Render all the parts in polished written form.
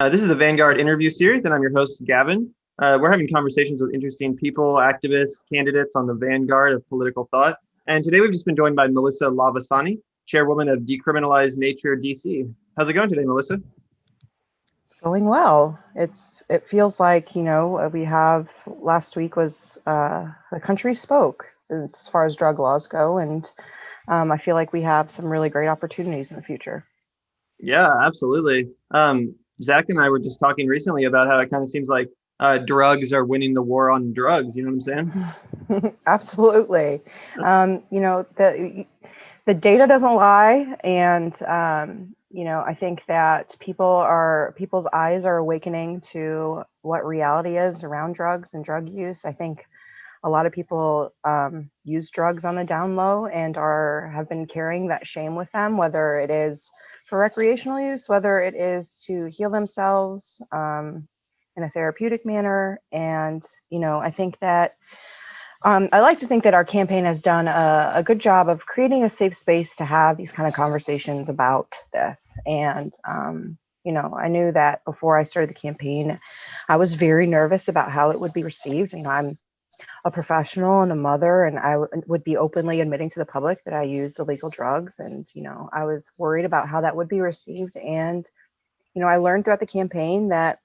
This is a Vanguard interview series, and I'm your host, Gavin. We're having conversations with interesting people, activists, candidates on the vanguard of political thought. And today we've just been joined by Melissa Lavasani, chairwoman of Decriminalize Nature D.C. How's it going today, Melissa? Going well. It feels like, we have last week was the country spoke as far as drug laws go, and I feel like we have some really great opportunities in the future. Yeah, absolutely. Zach and I were just talking recently about how it kind of seems like drugs are winning the war on drugs. You know what I'm saying? Absolutely. The data doesn't lie, and I think that people's eyes are awakening to what reality is around drugs and drug use. I think a lot of people use drugs on the down low and have been carrying that shame with them, whether it is for recreational use, whether it is to heal themselves in a therapeutic manner. And, I think that I like to think that our campaign has done a good job of creating a safe space to have these kind of conversations about this. And, I knew that before I started the campaign, I was very nervous about how it would be received. I'm a professional and a mother, and I would be openly admitting to the public that I used illegal drugs. And, I was worried about how that would be received. And, I learned throughout the campaign that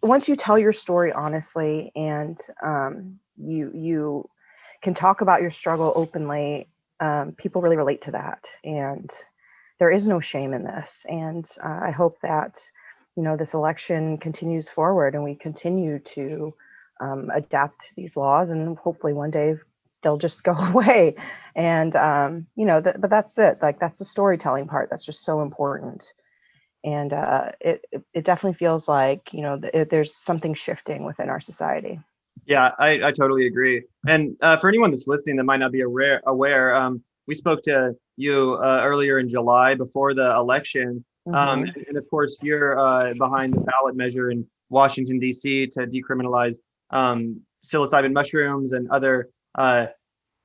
once you tell your story honestly and you can talk about your struggle openly, people really relate to that. And there is no shame in this. And I hope that, this election continues forward and we continue to adapt these laws, and hopefully one day they'll just go away. And, but that's it. Like, that's the storytelling part. That's just so important. And it definitely feels like, there's something shifting within our society. Yeah, I totally agree. And for anyone that's listening that might not be aware, we spoke to you earlier in July before the election. And of course, you're behind the ballot measure in Washington, D.C. to decriminalize psilocybin mushrooms and other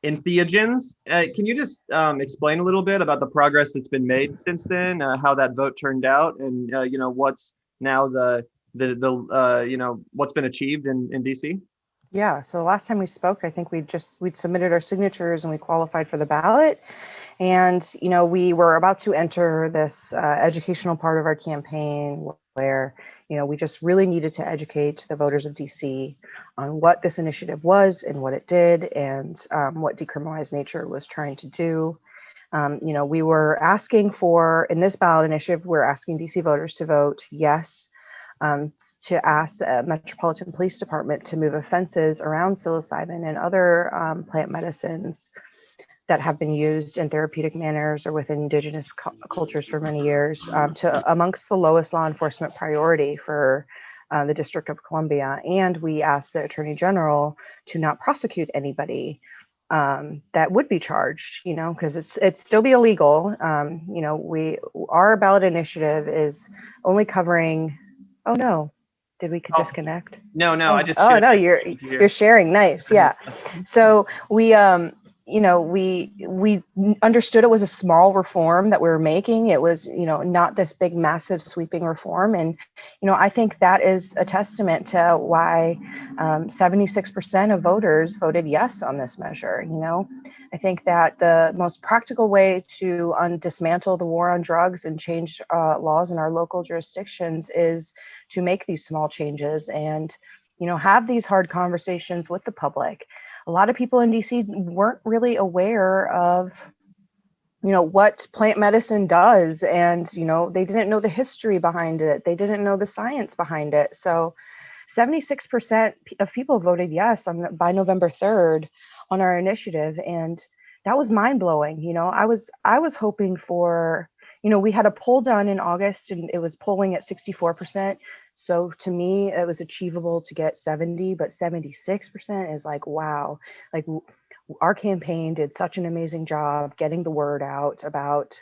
entheogens. Can you just explain a little bit about the progress that's been made since then, how that vote turned out, and what's now the what's been achieved in DC? Yeah. So last time we spoke, I think we'd submitted our signatures and we qualified for the ballot. And, we were about to enter this educational part of our campaign where, we just really needed to educate the voters of DC on what this initiative was and what it did, and what Decriminalize Nature was trying to do. We were asking for, in this ballot initiative, we're asking DC voters to vote yes, to ask the Metropolitan Police Department to move offenses around psilocybin and other plant medicines that have been used in therapeutic manners or within Indigenous cultures for many years to amongst the lowest law enforcement priority for the District of Columbia. And we asked the Attorney General to not prosecute anybody that would be charged, because it's still be illegal. Our ballot initiative is only covering. Oh no, did we disconnect? No, I just. Oh no, you're sharing. Nice, yeah. So we we understood it was a small reform that we were making. It was, not this big, massive, sweeping reform. And, I think that is a testament to why 76% of voters voted yes on this measure. I think that the most practical way to dismantle the war on drugs and change laws in our local jurisdictions is to make these small changes and, have these hard conversations with the public. A lot of people in DC weren't really aware of, what plant medicine does. And, they didn't know the history behind it. They didn't know the science behind it. So 76% of people voted yes by November 3rd on our initiative. And that was mind blowing. I was hoping for, we had a poll done in August and it was polling at 64%. So to me, it was achievable to get 70, but 76% is like, wow, like our campaign did such an amazing job getting the word out about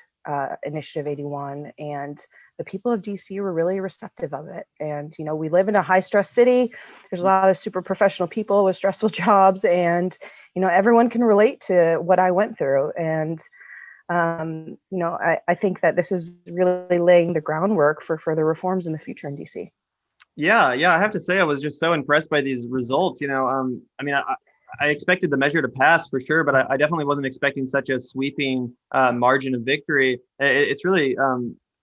Initiative 81, and the people of DC were really receptive of it. And, we live in a high stress city. There's a lot of super professional people with stressful jobs, and, everyone can relate to what I went through. And I think that this is really laying the groundwork for further reforms in the future in DC. Yeah, I have to say I was just so impressed by these results. I mean, I expected the measure to pass for sure, but I definitely wasn't expecting such a sweeping margin of victory. It's really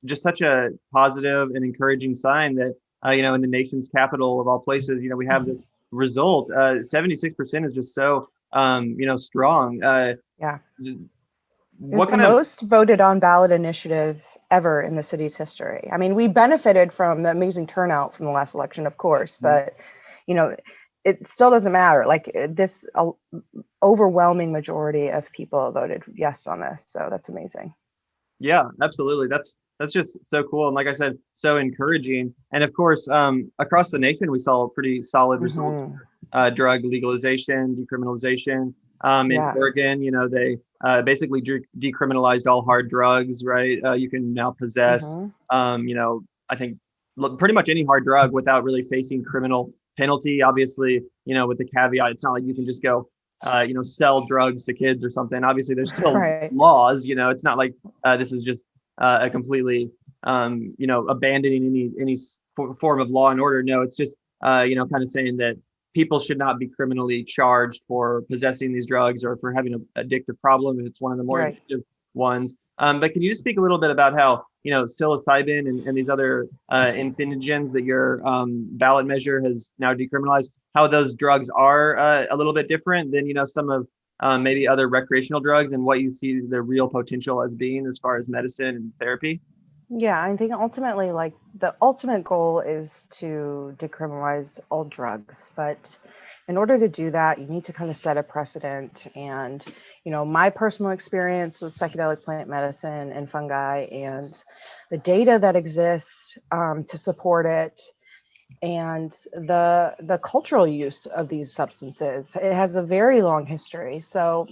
just such a positive and encouraging sign that in the nation's capital of all places, we have this result. 76% is just so strong. Yeah. What It's the kind of most voted on ballot initiative ever in the city's history. I mean, we benefited from the amazing turnout from the last election, of course, but it still doesn't matter. Like this overwhelming majority of people voted yes on this, so that's amazing. Yeah, absolutely. That's just so cool, and like I said, so encouraging. And of course, across the nation, we saw pretty solid results. Drug legalization, decriminalization. In Oregon, they basically decriminalized all hard drugs, right? You can now possess, I think pretty much any hard drug without really facing criminal penalty. Obviously, with the caveat, it's not like you can just go, sell drugs to kids or something. Obviously, there's still laws. It's not like this is just a completely, abandoning any form of law and order. No, it's just, kind of saying that people should not be criminally charged for possessing these drugs or for having an addictive problem if it's one of the more addictive ones. But can you just speak a little bit about how, psilocybin and these other entheogens that your ballot measure has now decriminalized, how those drugs are a little bit different than, some of maybe other recreational drugs, and what you see the real potential as being as far as medicine and therapy? Yeah, I think ultimately, like the ultimate goal is to decriminalize all drugs. But in order to do that, you need to kind of set a precedent. And, my personal experience with psychedelic plant medicine and fungi and the data that exists to support it and the cultural use of these substances, it has a very long history. So,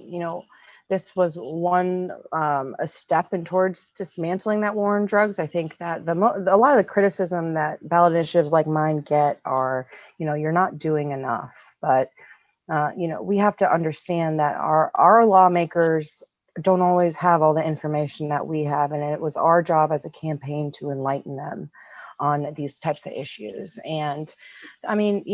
this was one a step in towards dismantling that war on drugs. I think that a lot of the criticism that ballot initiatives like mine get are, you're not doing enough. But we have to understand that our lawmakers don't always have all the information that we have, and it was our job as a campaign to enlighten them on these types of issues. And I mean,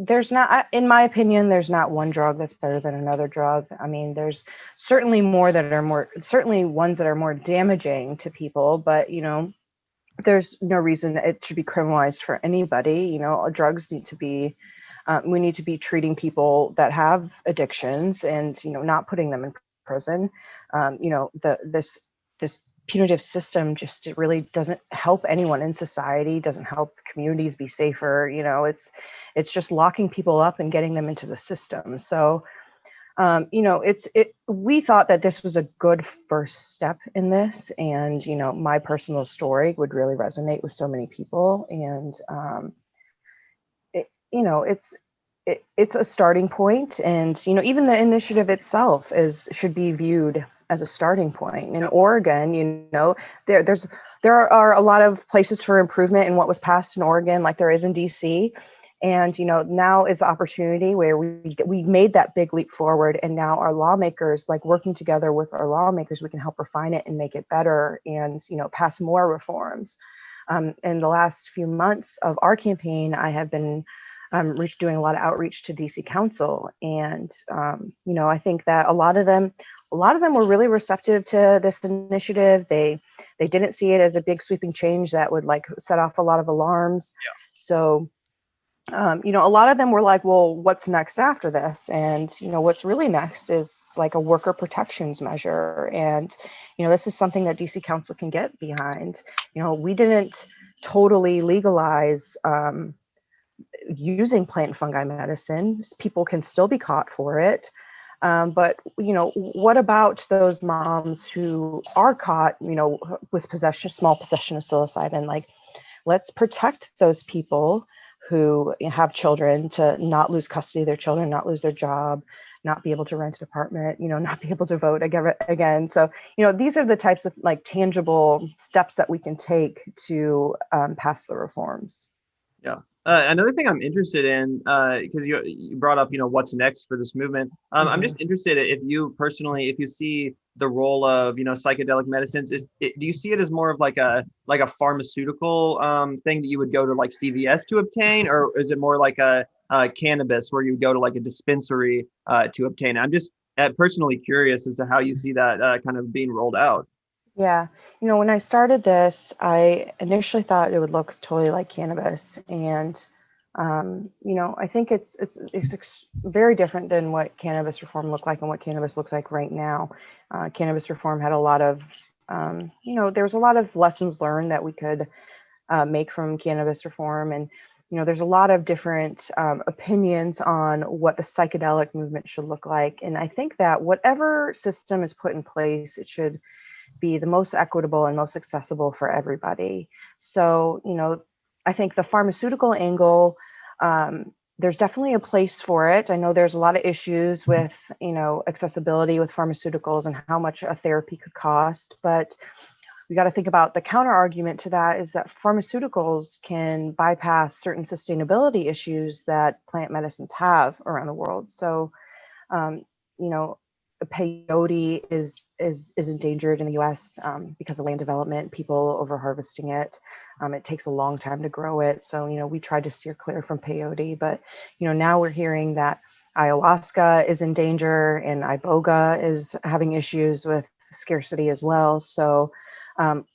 there's not, in my opinion, there's not one drug that's better than another drug. I mean, there's certainly ones that are more damaging to people, but there's no reason that it should be criminalized for anybody. Drugs need to be, we need to be treating people that have addictions and, not putting them in prison. This punitive system just, it really doesn't help anyone in society, doesn't help communities be safer. It's just locking people up and getting them into the system. So, we thought that this was a good first step in this. And, my personal story would really resonate with so many people. And, it's a starting point. And, even the initiative itself should be viewed as a starting point. In Oregon, there are a lot of places for improvement in what was passed in Oregon, like there is in DC. And, now is the opportunity where we made that big leap forward. And now our lawmakers, like working together with our lawmakers, we can help refine it and make it better and, pass more reforms. In the last few months of our campaign, I have been doing a lot of outreach to DC Council. And, I think that a lot of them were really receptive to this initiative. They didn't see it as a big sweeping change that would like set off a lot of alarms. So, a lot of them were like, well, what's next after this? And, what's really next is like a worker protections measure. And, this is something that DC Council can get behind. We didn't totally legalize using plant and fungi medicine. People can still be caught for it. But, what about those moms who are caught, with small possession of psilocybin? Like, let's protect those people who have children to not lose custody of their children, not lose their job, not be able to rent an apartment, not be able to vote again. So, these are the types of like tangible steps that we can take to pass the reforms. Yeah, Another thing I'm interested in, because you brought up, what's next for this movement. I'm just interested if you personally, if you see the role of, psychedelic medicines, do you see it as more of like a pharmaceutical thing that you would go to like CVS to obtain, or is it more like a cannabis where you go to like a dispensary to obtain it? I'm just personally curious as to how you see that kind of being rolled out. Yeah. When I started this, I initially thought it would look totally like cannabis. And, I think it's very different than what cannabis reform looked like and what cannabis looks like right now. Cannabis reform had a lot of, there was a lot of lessons learned that we could make from cannabis reform. And, there's a lot of different opinions on what the psychedelic movement should look like. And I think that whatever system is put in place, it should be the most equitable and most accessible for everybody. So, I think the pharmaceutical angle, there's definitely a place for it. I know there's a lot of issues with, accessibility with pharmaceuticals and how much a therapy could cost, but we got to think about the counter argument to that is that pharmaceuticals can bypass certain sustainability issues that plant medicines have around the world. So, um, you know, peyote is endangered in the U.S. Because of land development, people over harvesting it. It takes a long time to grow it. So, we tried to steer clear from peyote, but, now we're hearing that ayahuasca is in danger and iboga is having issues with scarcity as well. So,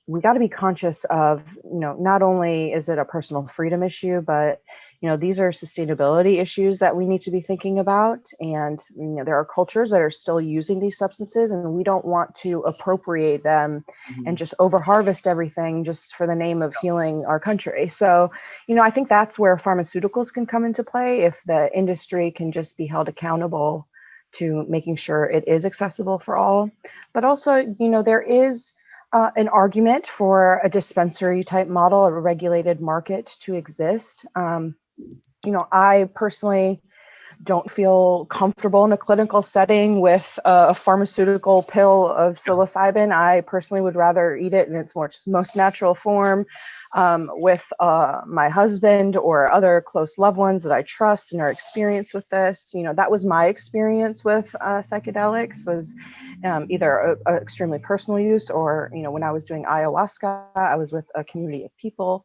we got to be conscious of, not only is it a personal freedom issue, but these are sustainability issues that we need to be thinking about. And, there are cultures that are still using these substances, and we don't want to appropriate them and just over harvest everything just for the name of healing our country. So, I think that's where pharmaceuticals can come into play if the industry can just be held accountable to making sure it is accessible for all. But also, there is an argument for a dispensary type model, a regulated market to exist. I personally don't feel comfortable in a clinical setting with a pharmaceutical pill of psilocybin. I personally would rather eat it in its most natural form with my husband or other close loved ones that I trust and are experienced with this. That was my experience with psychedelics, was either a extremely personal use or, when I was doing ayahuasca, I was with a community of people.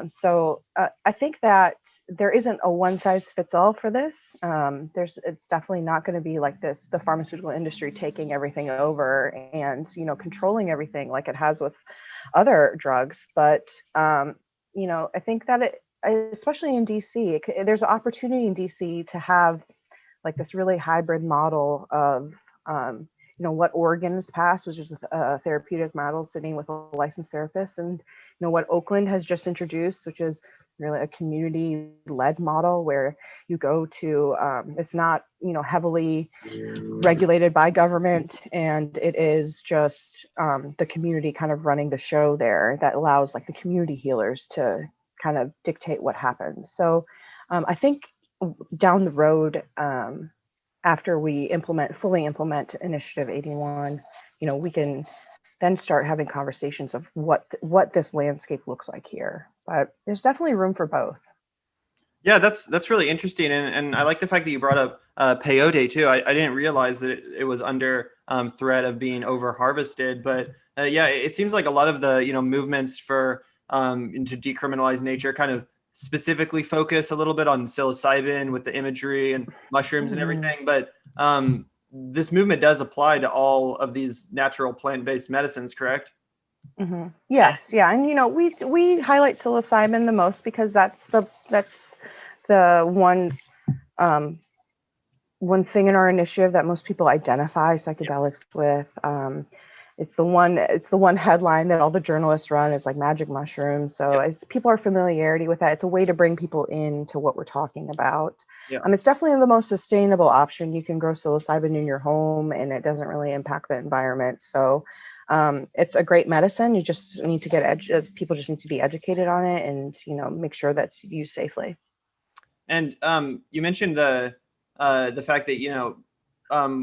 So I think that there isn't a one size fits all for this. It's definitely not going to be like this, the pharmaceutical industry taking everything over and, controlling everything like it has with other drugs. But, I think that especially in DC, there's an opportunity in DC to have like this really hybrid model of, what Oregon has passed, which is a therapeutic model sitting with a licensed therapist, and what Oakland has just introduced, which is really a community-led model where you go to, it's not, heavily regulated by government, and it is just the community kind of running the show there that allows like the community healers to kind of dictate what happens. So I think down the road, after we fully implement Initiative 81, we can then start having conversations of what this landscape looks like here. But there's definitely room for both. Yeah, that's really interesting, and I like the fact that you brought up peyote too. I didn't realize that it was under threat of being over harvested, but yeah, it seems like a lot of the movements for to decriminalize nature kind of specifically focus a little bit on psilocybin with the imagery and mushrooms and everything, but this movement does apply to all of these natural plant-based medicines, correct? Yes, yeah, and we highlight psilocybin the most because that's the one thing in our initiative that most people identify psychedelics with. It's the one headline that all the journalists run. It's like magic mushrooms. So as people are familiarity with that, it's a way to bring people into what we're talking about. It's definitely the most sustainable option. You can grow psilocybin in your home and it doesn't really impact the environment. So it's a great medicine. You just need to people just need to be educated on it and, make sure that's used safely. And you mentioned the fact that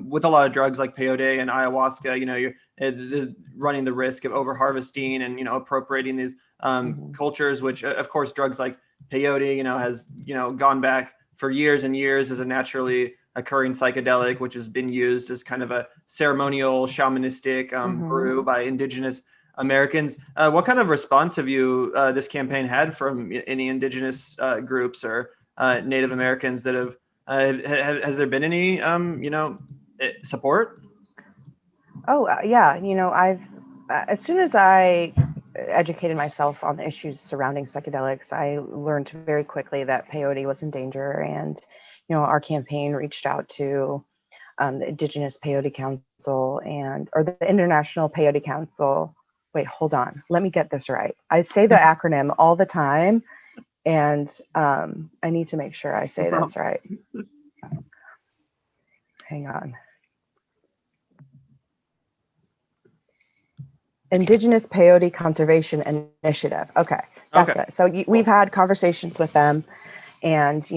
with a lot of drugs like peyote and ayahuasca, you're running the risk of over harvesting and appropriating these cultures, which of course drugs like peyote, has, gone back for years and years as a naturally occurring psychedelic, which has been used as kind of a ceremonial shamanistic brew by Indigenous Americans. What kind of response have you, this campaign, had from any Indigenous groups or Native Americans that have, has there been any, support? Oh, yeah. I've, as soon as I educated myself on the issues surrounding psychedelics, I learned very quickly that peyote was in danger. And, our campaign reached out to the Indigenous Peyote Council or the International Peyote Council. Wait, hold on. Let me get this right. I say the acronym all the time, and I need to make sure I say this right. Hang on. Indigenous Peyote Conservation Initiative. Okay, that's it. So we've had conversations with them, and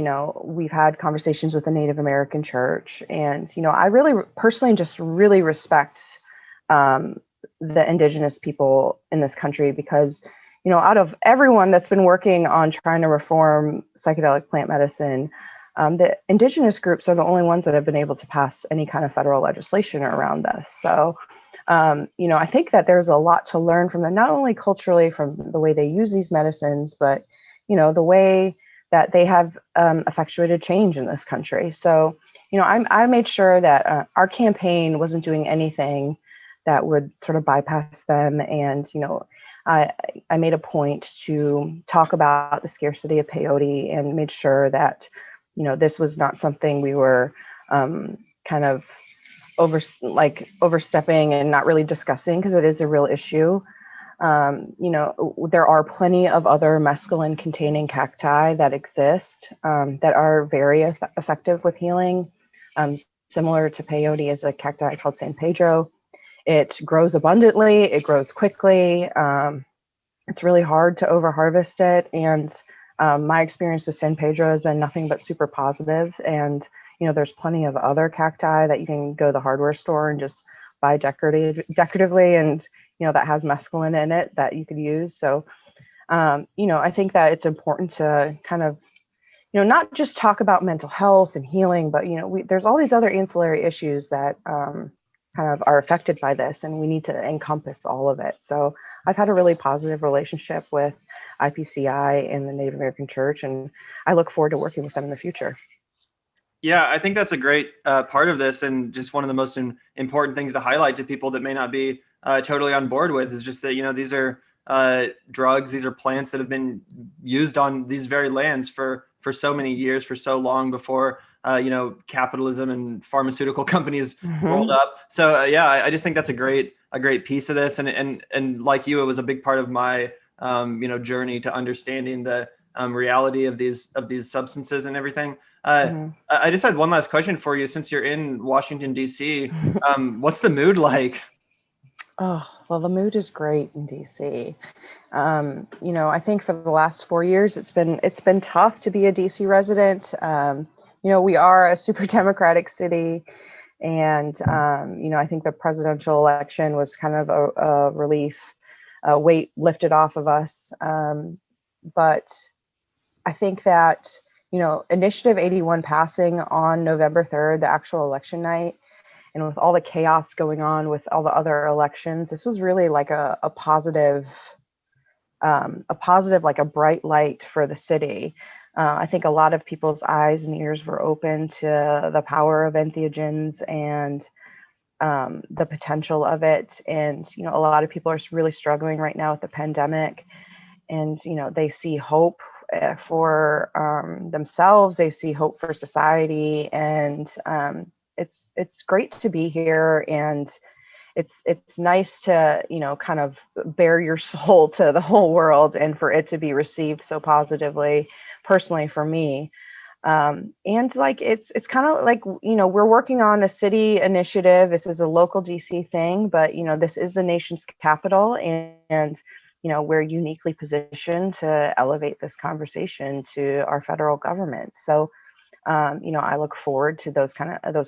we've had conversations with the Native American Church, and I really personally just really respect the Indigenous people in this country, because out of everyone that's been working on trying to reform psychedelic plant medicine, the Indigenous groups are the only ones that have been able to pass any kind of federal legislation around this. So I think that there's a lot to learn from them, not only culturally from the way they use these medicines, but the way that they have effectuated change in this country. So I made sure that our campaign wasn't doing anything that would sort of bypass them, and I made a point to talk about the scarcity of peyote, and made sure that this was not something we were kind of overstepping and not really discussing, because it is a real issue. There are plenty of other mescaline containing cacti that exist that are very effective with healing. Similar to peyote is a cacti called San Pedro. It grows abundantly, it grows quickly. It's really hard to overharvest it. And my experience with San Pedro has been nothing but super positive. And there's plenty of other cacti that you can go to the hardware store and just buy decoratively, and that has mescaline in it that you could use. So I think that it's important to kind of not just talk about mental health and healing, but there's all these other ancillary issues that kind of are affected by this, and we need to encompass all of it. So I've had a really positive relationship with IPCI and the Native American Church, and I look forward to working with them in the future. Yeah, I think that's a great part of this, and just one of the most important things to highlight to people that may not be totally on board with, is just that these are drugs, these are plants that have been used on these very lands for so many years, for so long before capitalism and pharmaceutical companies rolled up. So I just think that's a great piece of this, and like you, it was a big part of my journey to understanding the reality of these substances and everything. I just had one last question for you. Since you're in Washington, D.C., what's the mood like? Oh, well, the mood is great in DC. I think for the last 4 years, it's been tough to be a DC resident. We are a super democratic city, and I think the presidential election was kind of a relief, weight lifted off of us. But I think that Initiative 81 passing on November 3rd, the actual election night, and with all the chaos going on with all the other elections, this was really like a positive, like a bright light for the city. I think a lot of people's eyes and ears were open to the power of entheogens and the potential of it. And, a lot of people are really struggling right now with the pandemic, and, they see hope for themselves. They see hope for society, and it's great to be here, and it's nice to kind of bare your soul to the whole world, and for it to be received so positively, personally for me. And like it's kind of like we're working on a city initiative. This is a local DC thing, but this is the nation's capital, and we're uniquely positioned to elevate this conversation to our federal government. So, I look forward to those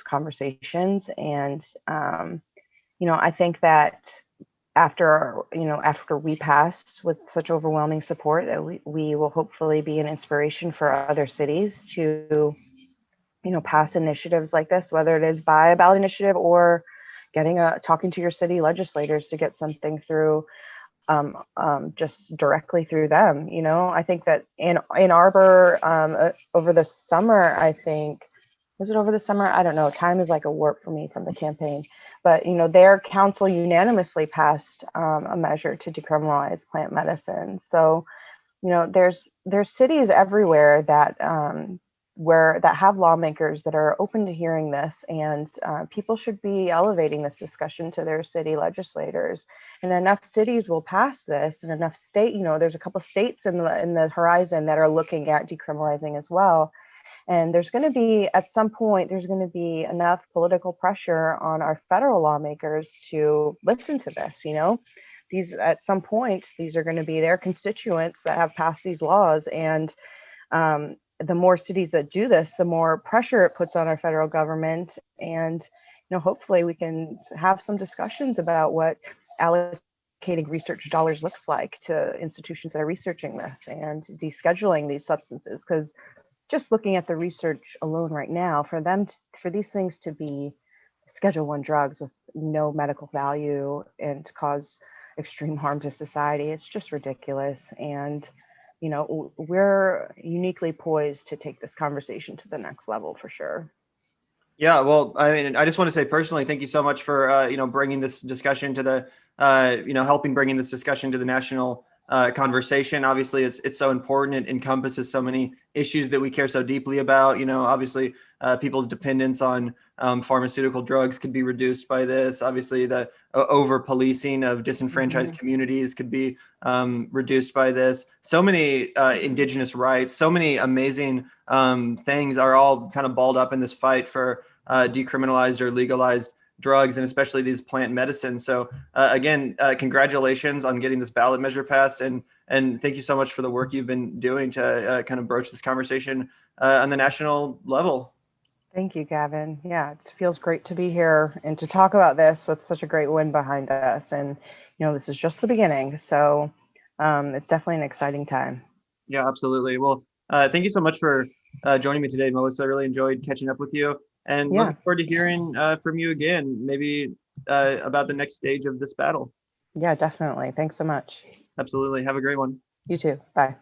conversations. And, I think that after we pass with such overwhelming support, that we will hopefully be an inspiration for other cities to pass initiatives like this, whether it is by a ballot initiative or talking to your city legislators to get something through, just directly through them. I think that in Ann Arbor, over the summer, was it over the summer? I don't know. Time is like a warp for me from the campaign. But their council unanimously passed a measure to decriminalize plant medicine. So there's cities everywhere that have lawmakers that are open to hearing this, and people should be elevating this discussion to their city legislators. And enough cities will pass this, and enough there's a couple states in the horizon that are looking at decriminalizing as well. And at some point, there's going to be enough political pressure on our federal lawmakers to listen to this. At some point, these are going to be their constituents that have passed these laws. And the more cities that do this, the more pressure it puts on our federal government. And, hopefully we can have some discussions about what allocating research dollars looks like to institutions that are researching this and descheduling these substances. Because just looking at the research alone right now, for these things to be Schedule 1 drugs with no medical value and to cause extreme harm to society, it's just ridiculous. And we're uniquely poised to take this conversation to the next level for sure. Yeah, well, I mean, I just want to say personally, thank you so much for bringing this discussion to the helping bringing this discussion to the national conversation. Obviously, it's so important. It encompasses so many issues that we care so deeply about. Obviously, people's dependence on pharmaceutical drugs could be reduced by this. Obviously, the over policing of disenfranchised communities could be reduced by this. So many indigenous rights, so many amazing things are all kind of balled up in this fight for decriminalized or legalized drugs, and especially these plant medicines. So again, congratulations on getting this ballot measure passed, and thank you so much for the work you've been doing to kind of broach this conversation on the national level. Thank you, Gavin. Yeah, it feels great to be here and to talk about this with such a great win behind us. And this is just the beginning, so it's definitely an exciting time. Yeah, absolutely. Well, thank you so much for joining me today, Melissa. I really enjoyed catching up with you. And looking forward to hearing from you again, maybe about the next stage of this battle. Yeah, definitely. Thanks so much. Absolutely. Have a great one. You too. Bye.